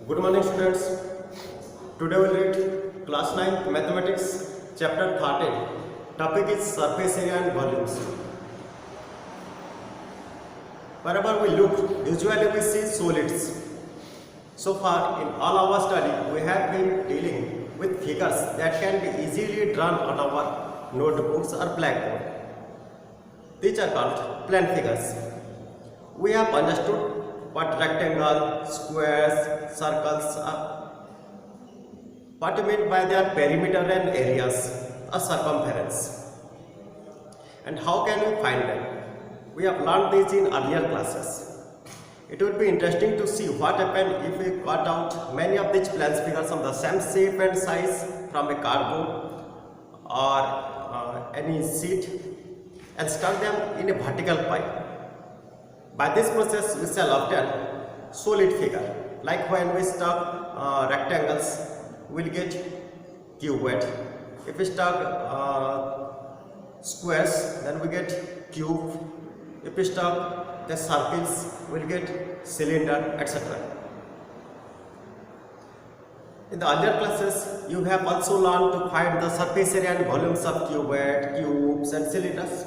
Good morning, students. Today we will read class 9 mathematics chapter 13. Topic is surface area and volumes. Wherever we look, usually we see solids. So far in all our study, we have been dealing with figures that can be easily drawn on our notebooks or blackboard. These are called plane figures. We have understood what rectangle, squares, circles are, what you mean by their perimeter and areas or circumference, and how can we find them. We have learned this in earlier classes. It would be interesting to see what happened if we cut out many of these plane figures of the same shape and size from a cardboard or any sheet and stuck them in a vertical pipe. By this process, we shall obtain solid figure. Like when we stuck rectangles, we will get cuboid. If we stuck squares, then we get cube. If we stuck the circles, we will get cylinder, etc. In the earlier classes, you have also learned to find the surface area and volumes of cuboid, cubes and cylinders.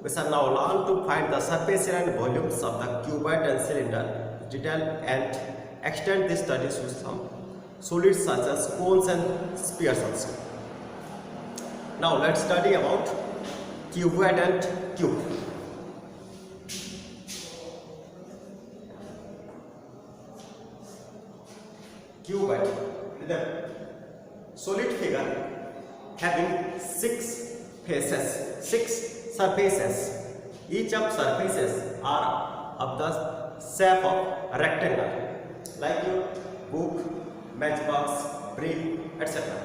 We shall now learn to find the surface area and volumes of the cuboid and cylinder, detail and extend these studies to some solids such as cones and spheres also. Now let's study about cuboid and cube. Cuboid is a solid figure having 6 faces, 6 surfaces. Each of surfaces are of the shape of rectangle, like your book, matchbox, brick, etc.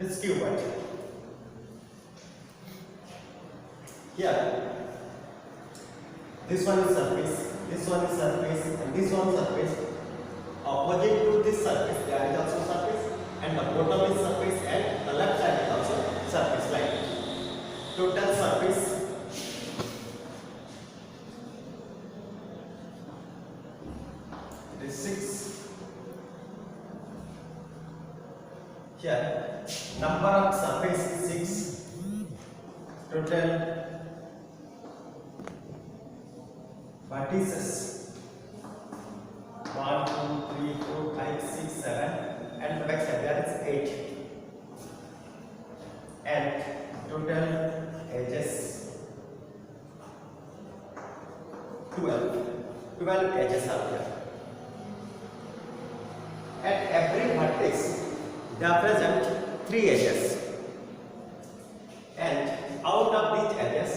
It is cuboid. Here, this one is surface, this one is surface, and this one is surface. Opposite to this surface, there is also surface, and the bottom is surface, and the left side is also surface. Like total surface it is 6. Here, number of surface is 6. Total vertices 1, 2, 3, 4, 5, 6, 7, and the back side there is 8. And total edges 12 edges are there. At every vertex there are present 3 edges, and out of these edges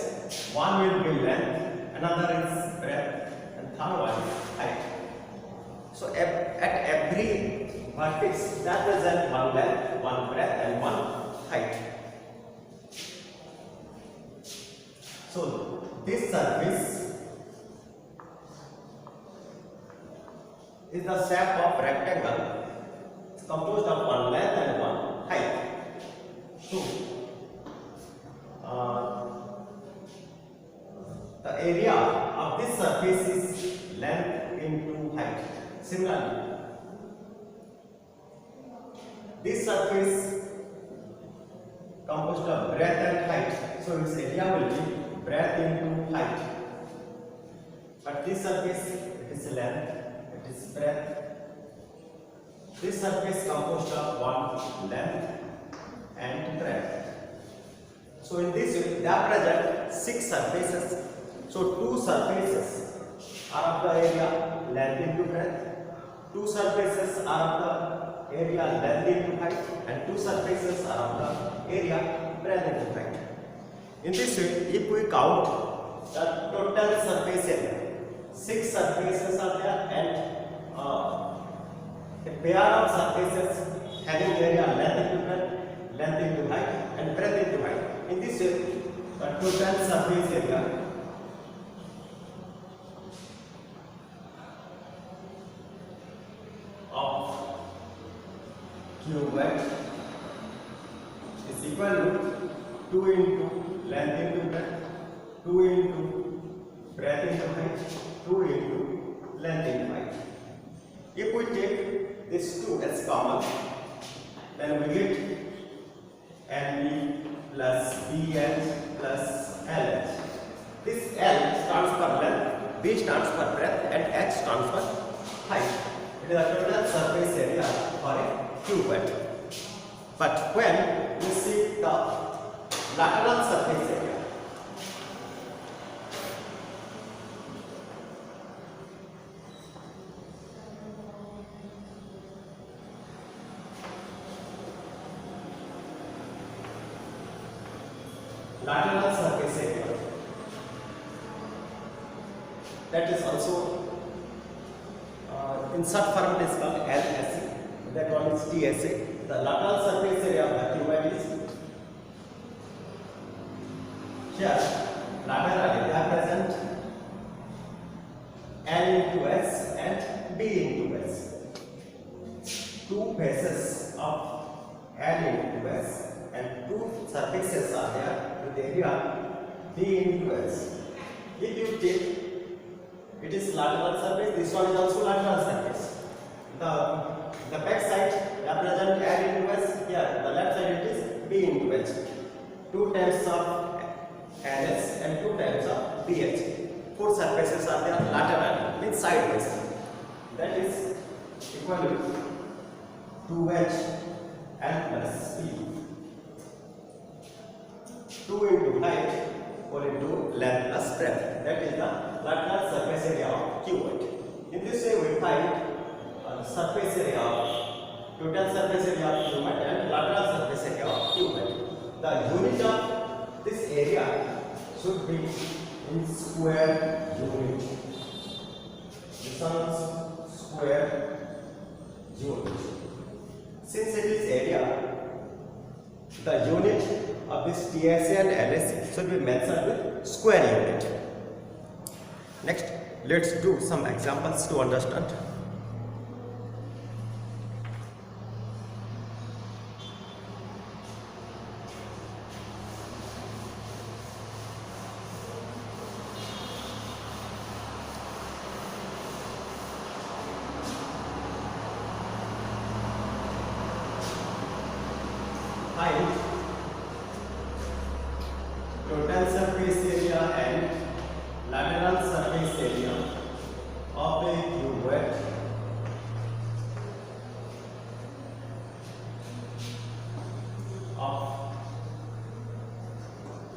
one will be length, another is breadth, and third one is height. So at every vertex that presents one length, one breadth, and one height. So this surface is the shape of rectangle. It's composed of one length and one height. So the area of this surface is length into height. Similarly, this surface composed of breadth and height, so its area will be breadth into height. But this surface, it is length, it is breadth. This surface composed of one length and breadth. So in this way, there are present 6 surfaces. So 2 surfaces are of the area length into breadth, 2 surfaces are of the area length into height, and 2 surfaces are of the area breadth into height. In this way, if we count the total surface area, 6 surfaces are there, and a pair of surfaces having area length into breadth, length into height, and breadth into height. In this way, the total surface area of cuboid is equal to 2 into length into breadth, 2 into breadth into height, 2 into length into height. If we take this 2 as common, then we get NB plus BN plus LH. This L stands for length, B stands for breadth, and H stands for height. It is the total surface area for a cubed. But when we see the lateral surface area, that is also in short form it is called LSA, that one is TSA. The lateral surface area of the cubed is here. Laterally they are present L into S and B into S. Two faces of L into S and two surfaces are there with the area B into S. If you take, it is lateral surface, this one is also lateral surface. The back side represent L into S, here the left side it is B into H. 2 times of LS and 2 times of BH. 4 surfaces are there laterally, means sideways. That is equal to 2H L plus B. 2 into height equal into length plus breadth. That is the lateral surface area of cubed. In this way we find surface area of total surface area of cubed and lateral surface area of cubed. The unit of this area should be in square unit. This one is square unit. Since it is area, the unit of this TSA and LSA should be mentioned with square unit. Next, let's do some examples to understand. Height, total surface area and lateral surface area of a cubed of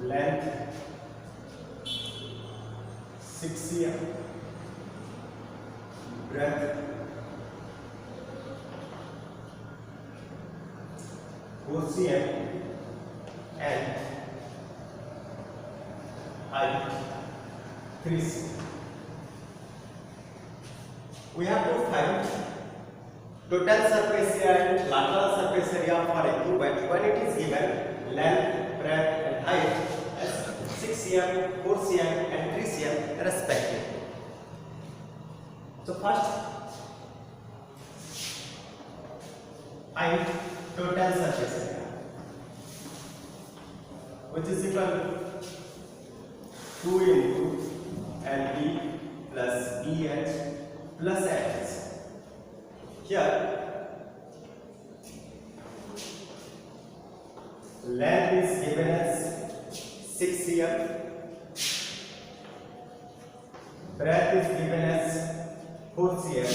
length 6 cm, breadth 4 cm and height 3 cm. We have to find total surface area and lateral surface area for a cubed when it is given length, breadth and height as 6 cm, 4 cm and 3 cm respectively. So first, height, total surface area, which is equal to 2 into LB plus BH plus LH. Here, length is given as 6 cm, breadth is given as 4 cm,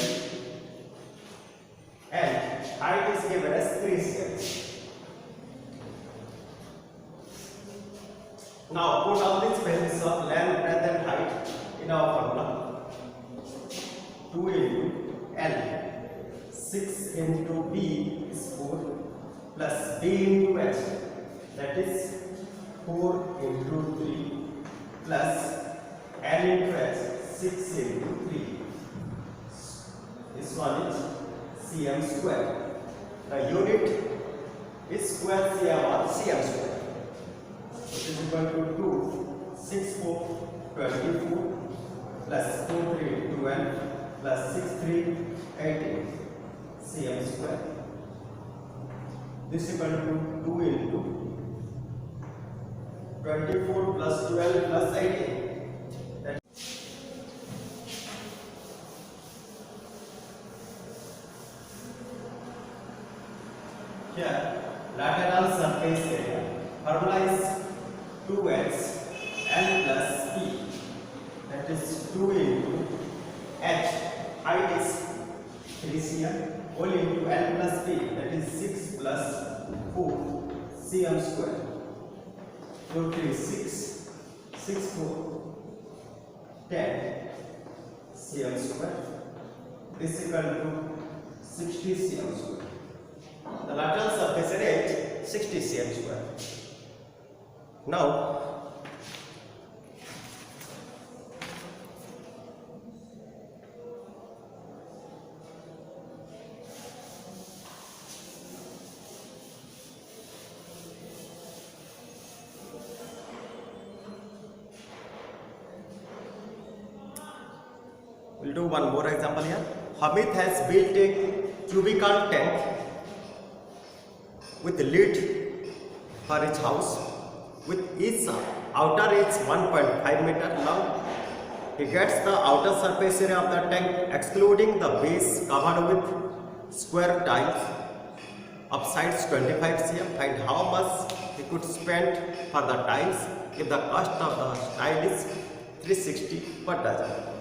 and height is given as 3 cm. Now put all these values of length, breadth and height in our formula. 2 into L, 6 into B is 4 plus B into H, that is 4 into 3 plus L into H, 6 into 3. This one is cm square. The unit is square cm or cm square. It is equal to 2, 6, 4, 24 plus 4, 3, 12 plus 6, 3, 18 cm square. This is equal to 2 into 24 plus 12 plus 18. That here, lateral surface area. Formula is 2x L plus P. That is 2 into h. Height is 3 cm. Whole into L plus P. That is 6 plus 4 cm square. 4 3 6. 6 4 10 cm square. This is equal to 60 cm square. The lateral surface area is 60 cm square. Now, we'll do one more example here. Hamid has built a cubical tank with lid for his house with each outer edge 1.5 meter long. He gets the outer surface area of the tank excluding the base covered with square tiles of sides 25 cm. Find how much he could spend for the tiles if the cost of the tile is 360 per dozen.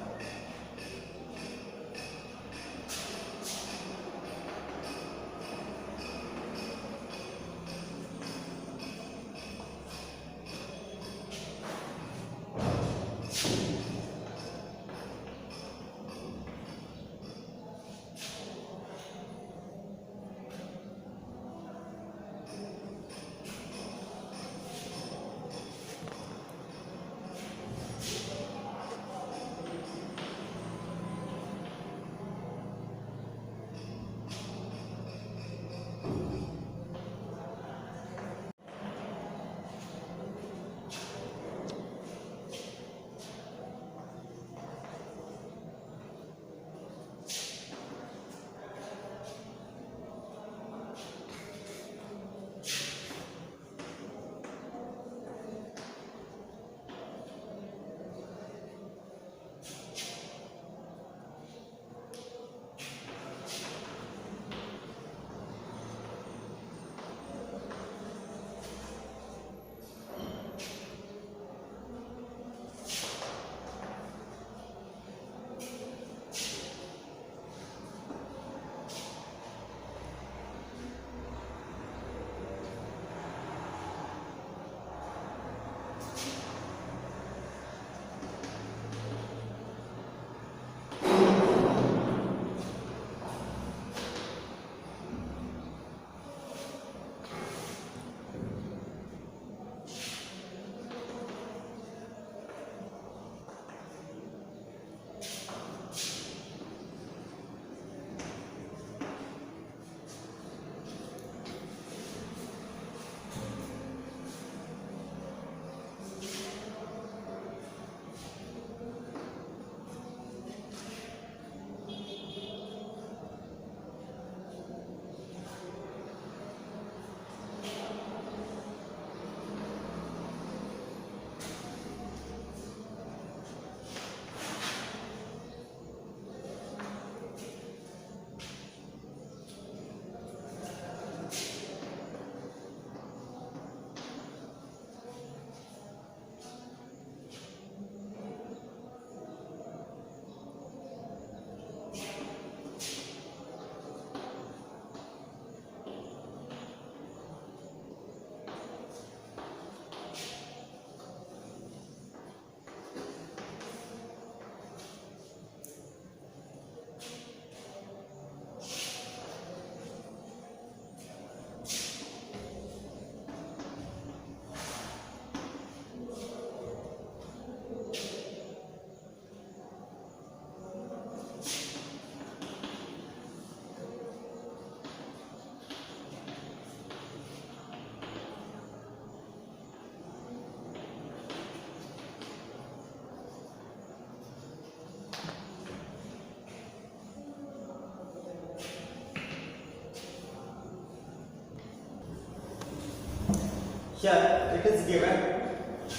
Here it is given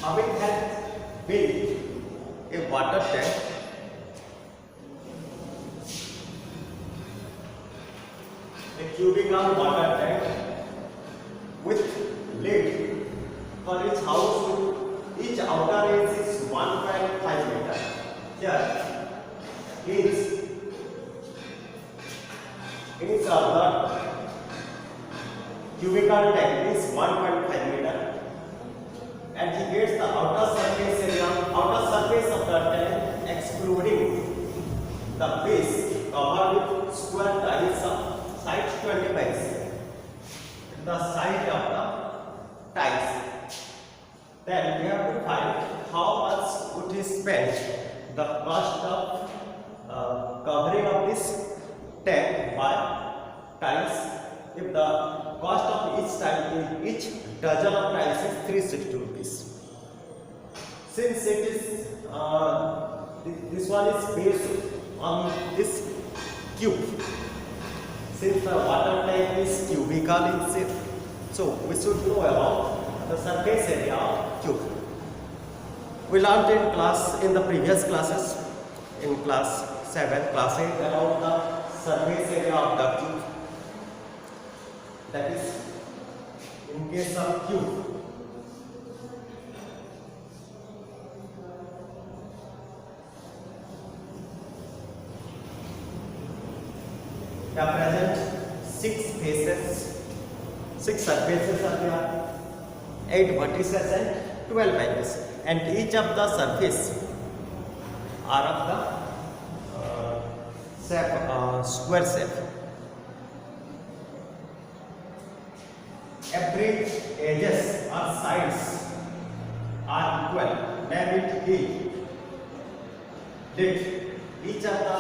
Amit has built a water tank cubical water tank with lid for each house. Each outer edge is 1.5 meter. Here, each of the cubical tank is 1.5 meter, and he gets the outer surface of the tank excluding the base covered with square tiles of side 25 the side of the tiles. Then we have to find how much would he spend the cost of covering of this tank by tiles. If the cost of each tile, each dozen of tiles is 360 rupees. Since it is this one is based on this cube. Since the water tank is cubical in shape, so we should know about the surface area of cube. We learned in the previous classes, in class 7, class 8, about the surface area of the cube. That is, in case of cube, there are present 6 faces, 6 surfaces are there, 8 vertices and 12 edges, and each of the surface are of the square shape. Every edges or sides are equal. Name it E. Let each of the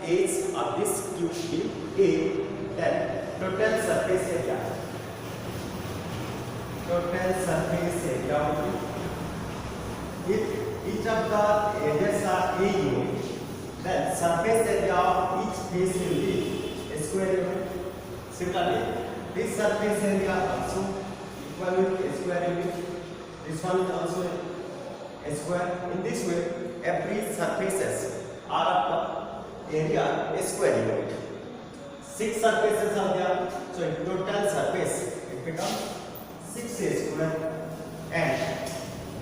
edges of this cube be A. Then total surface area. Total surface area. If each of the edges are A unit, then surface area of each face will be a square unit. Similarly, this surface area also equal with a square unit. This one is also a square. In this way, every surfaces are of the area a square unit. 6 surfaces are there, so in total surface it becomes 6a square. And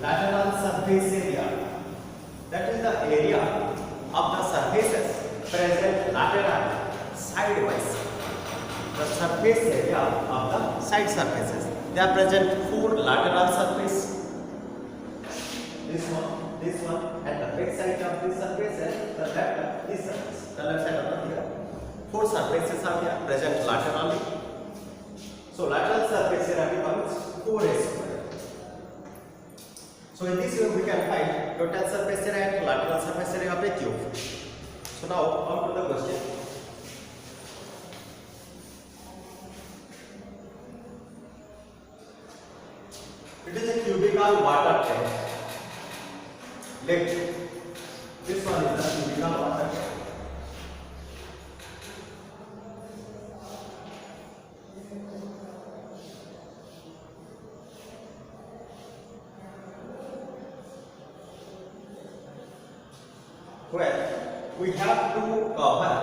lateral surface area, that is the area of the surfaces present lateral sidewise. The surface area of the side surfaces. They are present 4 lateral surface. This one, and the back side of this surface and the left of this surface. The left side of the here. 4 surfaces are there present laterally. So lateral surface area becomes 4a square. So in this way we can find total surface area and lateral surface area of a cube. So now come to the question. It is a cubical water tank. Let this one is the cubical water tank. Where we have to cover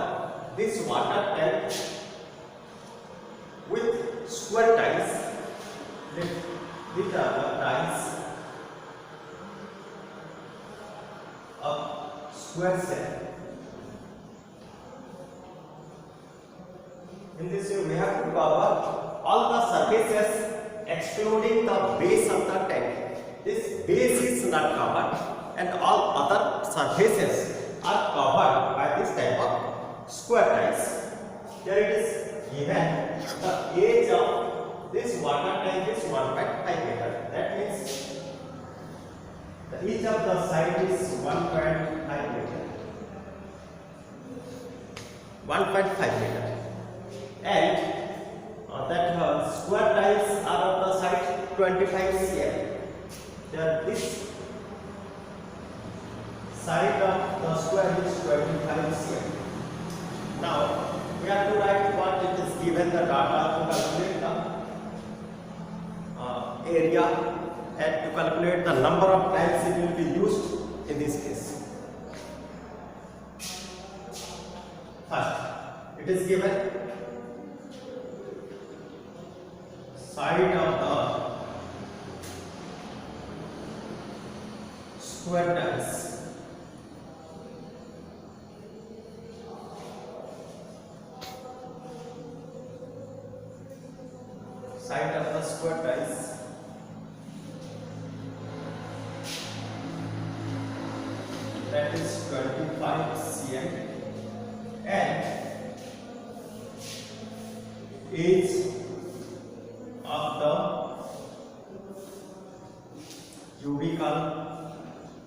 this water tank with square tiles. These are the tiles of square shape. In this way, we have to cover all the surfaces excluding the base of the tank. This base is not covered, and all other surfaces are covered by this type of square tiles. Here it is given the edge of this water tank is 1.5 meter. That means the edge of the side is 1.5 meter. 1.5 meter. And that square tiles are of the side 25 cm. There this side of the square is 25 cm. Now we have to write what it is given the data to calculate the area and to calculate the number of times it will be used in this case. First, it is given side of the square tiles. Side of the square tiles. That is 25 cm and edge of the cubical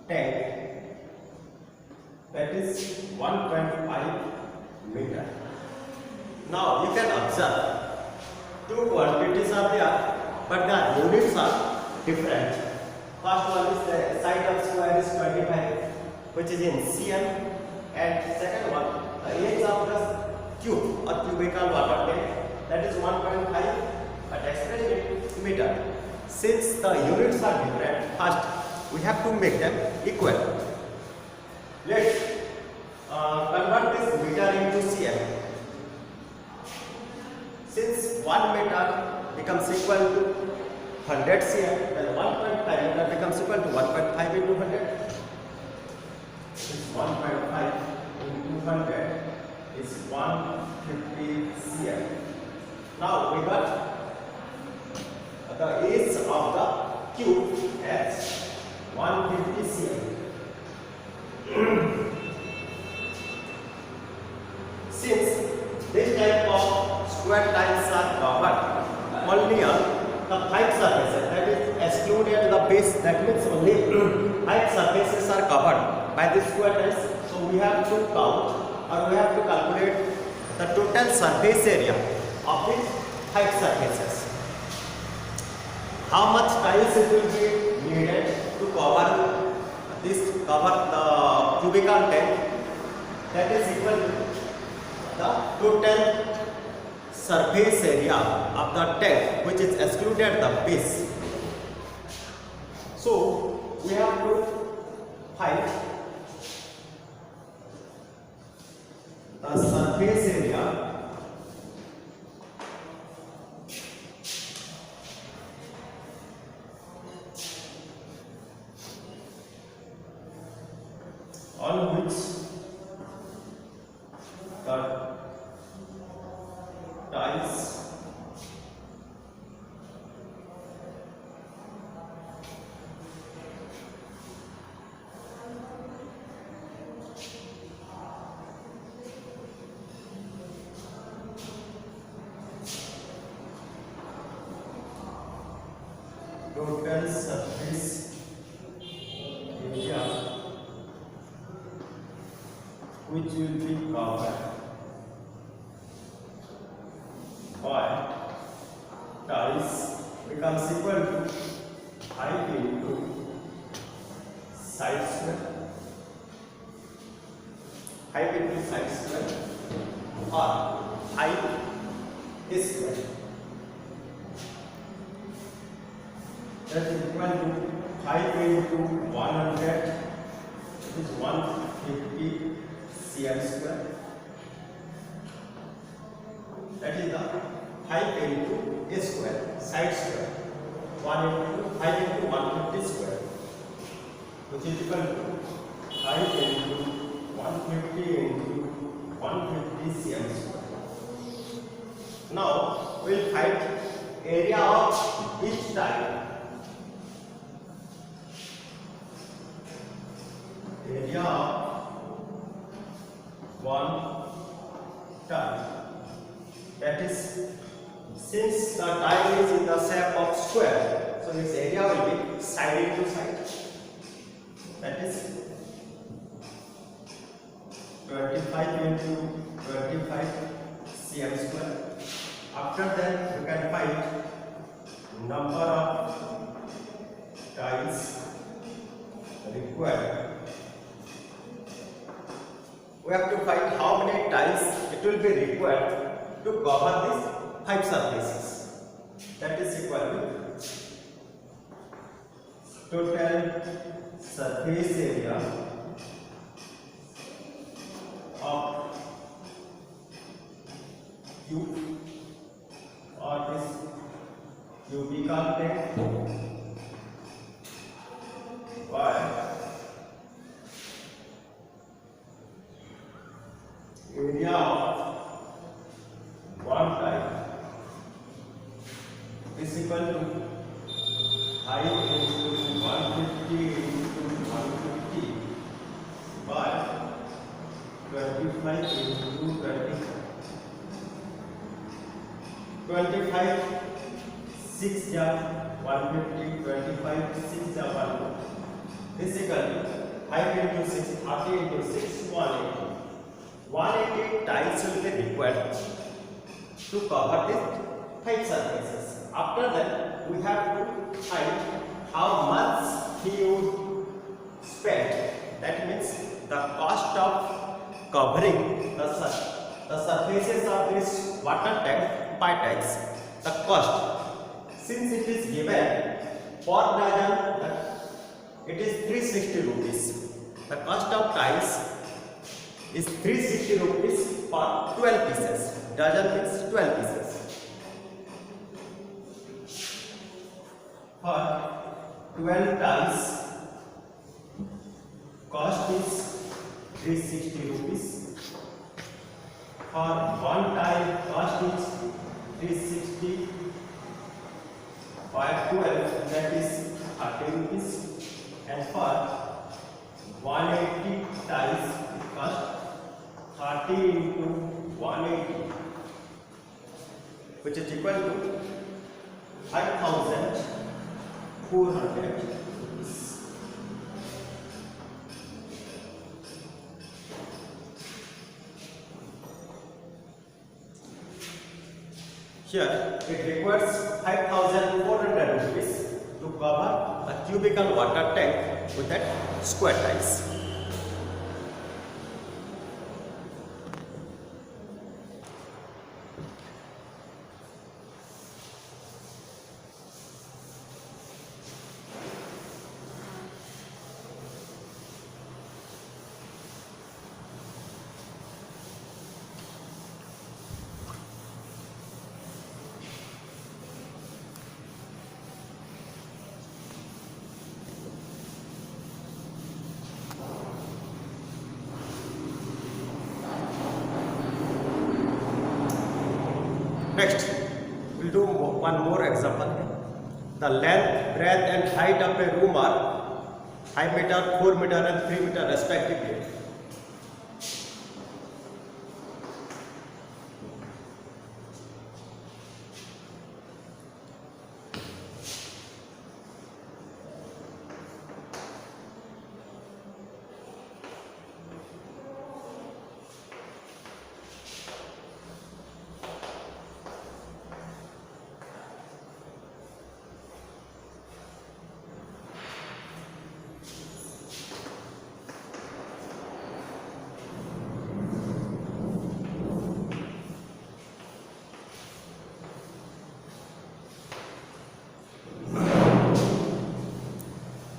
tank, that is 1.5 meter. Now you can observe two quantities are there, but the units are different. First one is the side of square is 25, which is in cm, and second one the area of the cube or cubical water tank, that is 1.5, but expressed in meter. Since the units are different, first we have to make them equal. Let's convert this meter into cm. Since 1 meter becomes equal to 100 cm, then 1.5 meter becomes equal to 1.5 into 100. 1.5 into 100 is 150 cm. Now we got the age of the cube as 150 cm. Since this type of square tiles are covered only on the 5 surfaces, that is excluded the base, that means only 5 surfaces are covered by this square tiles. So we have to count, or we have to calculate the total surface area of these 5 surfaces. How much tiles it will be needed to cover the cubical tank, that is equal to the total surface area of the tank, which is excluded the base. So we have to find the surface area on which the tiles total surface area which will be covered by tiles becomes equal to height into side square, height into side square, or height square. That is equal to height into 100, which is 150 cm square. That is the height into a square, side square. 1 into height into 150 square, which is equal to height into 150 into 150 cm square. Now we'll find area of each tile. Area of one tile. That is, since the tile is in the shape of square, so its area will be side into side. That is 25 into 25 cm square. After that, you can find number of tiles required. We have to find how many tiles it will be required to cover these 5 surfaces. That is equal to total surface area of cube or this cubical tank by area of one type is equal to height into 150 into 150 by 25 into 25 6 ja 150 25 6 ja 150 is equal to height into 6 30 into 6 180 tiles will be required to cover these 5 surfaces. After that, we have to find how much he would spend. That means the cost of covering the surfaces of this water tank by tiles. The cost, since it is given per dozen, it is 360 rupees. The cost of tiles is 360 rupees for 12 pieces. Dozen means 12 pieces. For 12 tiles, cost is 360 rupees. For one tile, cost is 360 by 12, that is 30 rupees. And for 180 tiles, cost 30 into 180, which is equal to 5,400 rupees. Here it requires 5,400 rupees to cover a cubical water tank with that square tiles. Next, we'll do one more example. The length, breadth and height of a room are 5 meter, 4 meter and 3 meter respectively.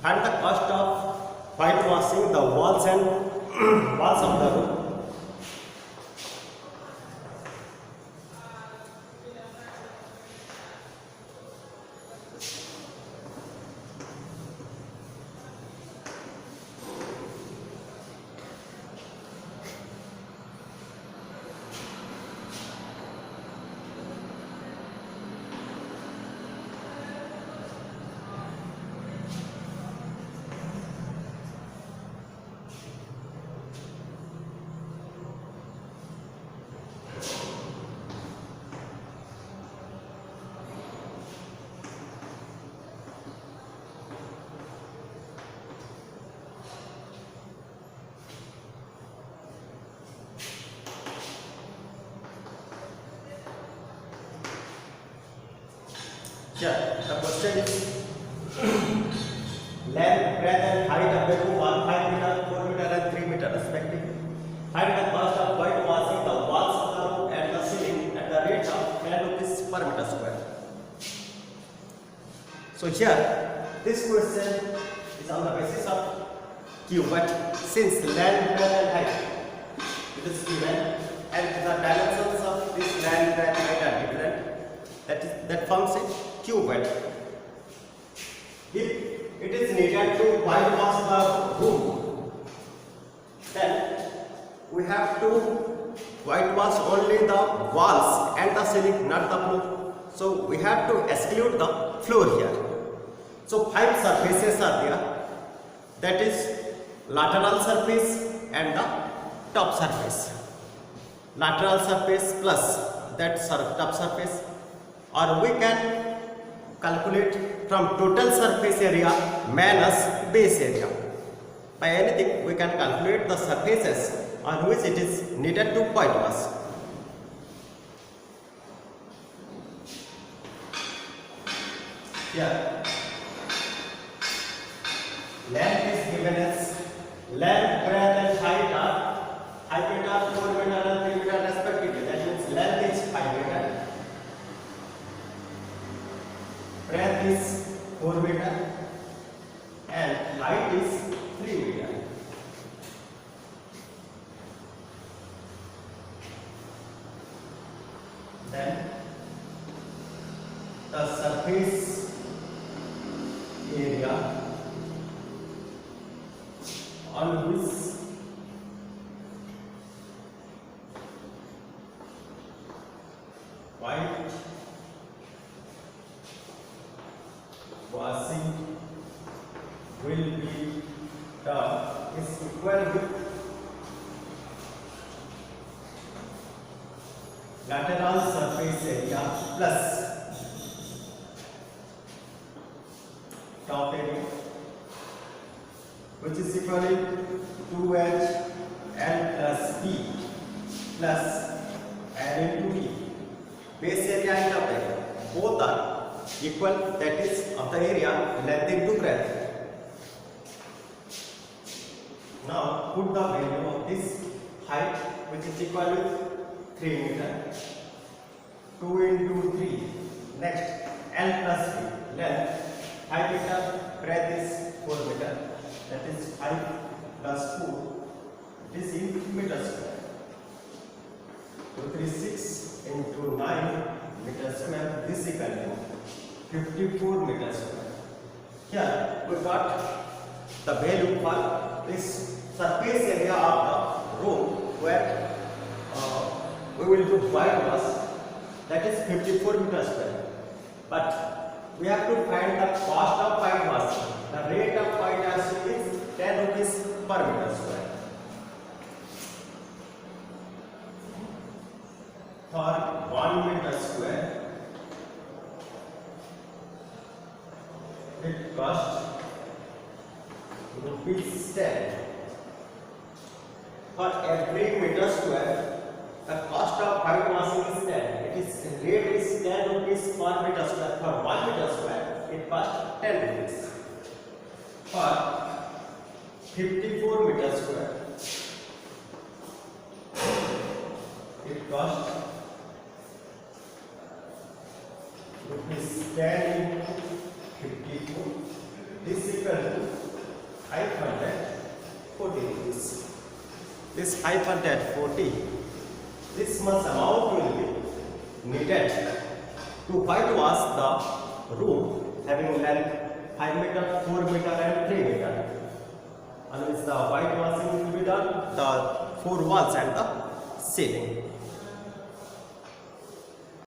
And the cost of whitewashing the walls and walls of the room. Here, the question is length, breadth and height of the room are 5 meter, 4 meter and 3 meter respectively. Find the cost of whitewashing the walls of the room and the ceiling at the rate of 10 rupees per meter square. So here this question is on the basis of Q, but since land, breadth and height it is given and the dimensions of this land, breadth, height are different, that forms a cuboid. If it is needed to whitewash the room, then we have to whitewash only the walls and the ceiling, not the floor. So we have to exclude the floor here. So 5 surfaces are there, that is lateral surface and the top surface. Lateral surface plus that top surface, or we can calculate from total surface area minus base area. By anything we can calculate the surfaces on which it is needed to whitewash. Here length is given as length, breadth and height are 4 meter and 3 meter respectively. That means length is 5 meter, breadth is 4 meter and height is 3 meter. Then the surface area on which white washing will be done is equal with lateral surface area plus top area, which is equal to 2H L plus B plus L into B. Base area and top area both are equal, that is of the area length into breadth. Now put the value of this height, which is equal with 3 meter, 2 into 3. Next L plus B, length 5 meter, breadth is 4 meter, that is 5 plus 4, it is in meter square. 236 into 9 meter square, this is equal to 54 meter square. Here we got the value for this surface area of the room where we will do whitewash, that is 54 meter square. But we have to find the cost of whitewash. The rate of whitewash is 10 rupees per meter square. For 1 meter square, it costs rupees 10. For every meter square, the cost of whitewashing is 10. It is rate is 10 rupees per meter square. For 1 meter square, it costs 10 rupees. For 54 meter square, it costs rupees 10 into 54. This is equal to 540 rupees. This 540, this much amount will be needed to whitewash the room having length 5 meter, 4 meter and 3 meter, on which the whitewashing will be done, the 4 walls and the ceiling.